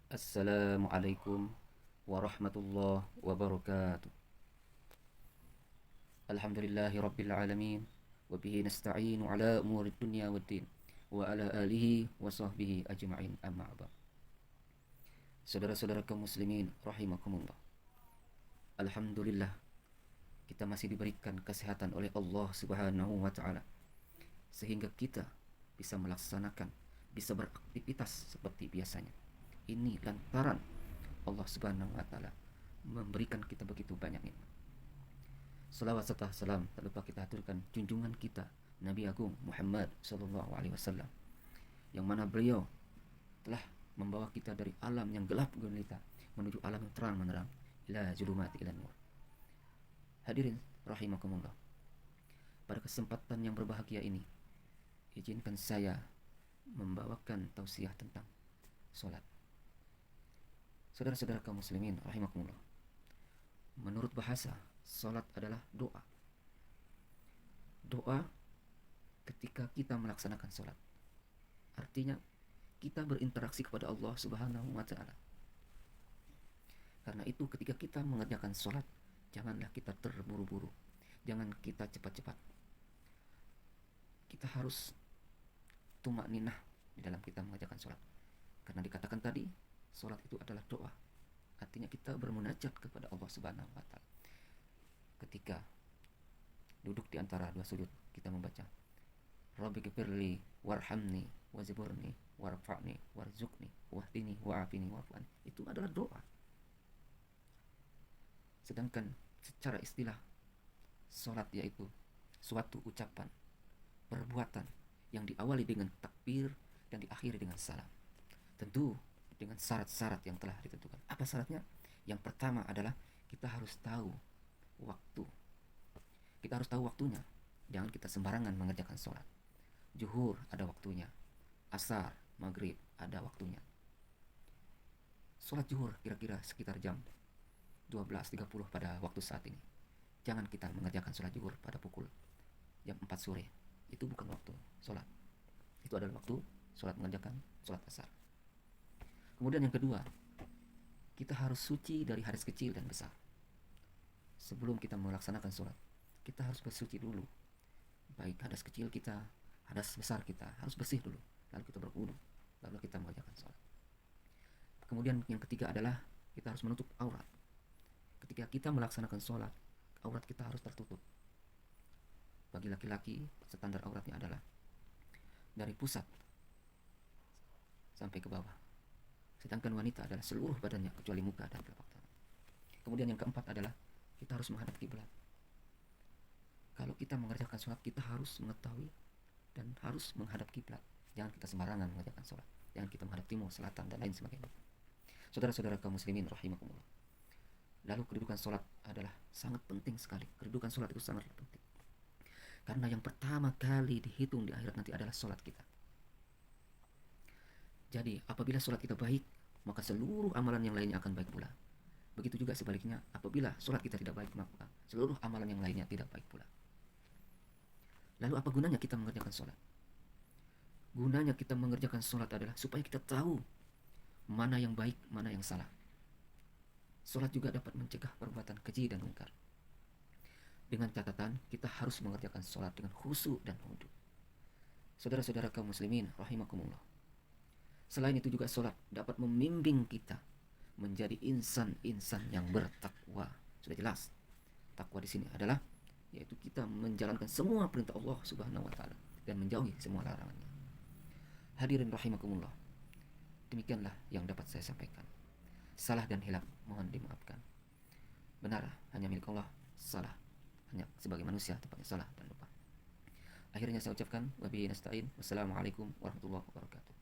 Assalamualaikum warahmatullahi wabarakatuh. Alhamdulillahi rabbil alamin. Wabihi nasta'inu ala umuri dunya waddin. Wa ala alihi wa sahbihi ajma'in amma ba'd. Saudara-saudara kaum muslimin rahimakumullah. Alhamdulillah kita masih diberikan kesehatan oleh Allah Subhanahu wa taala sehingga kita bisa melaksanakan, bisa beraktivitas seperti biasanya. Ini lantaran Allah Subhanahu wa taala memberikan kita begitu banyak nikmat. Salawat serta salam tak lupa kita aturkan junjungan kita Nabi Agung Muhammad sallallahu alaihi wasallam, yang mana beliau telah membawa kita dari alam yang gelap gulita menuju alam yang terang menerang, ila zulumati ila nur. Hadirin rahimakumullah. Pada kesempatan yang berbahagia ini, izinkan saya membawakan tausiah tentang solat. Saudara-saudara kaum muslimin rahimakumullah. Menurut bahasa, salat adalah doa. Doa ketika kita melaksanakan salat. Artinya kita berinteraksi kepada Allah Subhanahu wa taala. Karena itu ketika kita mengerjakan salat, janganlah kita terburu-buru. Jangan kita cepat-cepat. Kita harus tumakninah di dalam kita mengerjakan salat. Karena dikatakan tadi, salat itu adalah doa. Artinya kita bermunajat kepada Allah Subhanahu wa taala. Ketika duduk di antara dua sujud, kita membaca Rabbighfirli warhamni wazburni warfa'ni warzuqni wahdini wa'afini wa'fani. Itu adalah doa. Sedangkan secara istilah, salat yaitu suatu ucapan, perbuatan yang diawali dengan takbir dan diakhiri dengan salam. Tentu dengan syarat-syarat yang telah ditentukan. Apa syaratnya? Yang pertama adalah kita harus tahu waktu. Kita harus tahu waktunya. Jangan kita sembarangan mengerjakan sholat. Zuhur ada waktunya. Asar, maghrib ada waktunya. Sholat zuhur kira-kira sekitar jam 12.30 pada waktu saat ini. Jangan kita mengerjakan sholat zuhur pada pukul jam 4 sore. Itu bukan waktu sholat. Itu adalah waktu sholat mengerjakan sholat asar. Kemudian yang kedua, kita harus suci dari hadas kecil dan besar. Sebelum kita melaksanakan sholat, kita harus bersuci dulu. Baik hadas kecil kita, hadas besar kita, harus bersih dulu. Lalu kita berwudu, lalu kita mengerjakan sholat. Kemudian yang ketiga adalah kita harus menutup aurat. Ketika kita melaksanakan sholat, aurat kita harus tertutup. Bagi laki-laki, standar auratnya adalah dari pusat sampai ke bawah. Sedangkan wanita adalah seluruh badannya kecuali muka dan telapak tangan. Kemudian yang keempat adalah kita harus menghadap kiblat. Kalau kita mengerjakan sholat, kita harus mengetahui dan harus menghadap kiblat. Jangan kita sembarangan mengerjakan sholat. Jangan kita menghadap timur, selatan, dan lain sebagainya. Saudara-saudara kaum muslimin rahimakumullah. Lalu kedudukan sholat adalah sangat penting sekali. Kedudukan sholat itu sangat penting. Karena yang pertama kali dihitung di akhirat nanti adalah sholat kita. Jadi apabila sholat kita baik, maka seluruh amalan yang lainnya akan baik pula. Begitu juga sebaliknya, apabila sholat kita tidak baik, maka seluruh amalan yang lainnya tidak baik pula. Lalu apa gunanya kita mengerjakan sholat? Gunanya kita mengerjakan sholat adalah supaya kita tahu mana yang baik, mana yang salah. Sholat juga dapat mencegah perbuatan keji dan mungkar. Dengan catatan, kita harus mengerjakan sholat dengan khusyuk dan khudu. Saudara-saudara kaum muslimin rahimakumullah. Selain itu juga sholat dapat membimbing kita menjadi insan-insan yang bertakwa. Sudah jelas, takwa di sini adalah yaitu kita menjalankan semua perintah Allah Subhanahu wa taala dan menjauhi semua larangannya. Hadirin rahimakumullah. Demikianlah yang dapat saya sampaikan. Salah dan hilaf mohon dimaafkan. Benar hanya milik Allah, salah hanya sebagai manusia tempatnya salah dan lupa. Akhirnya saya ucapkan wabillahi nasta'in. Wassalamualaikum warahmatullahi wabarakatuh.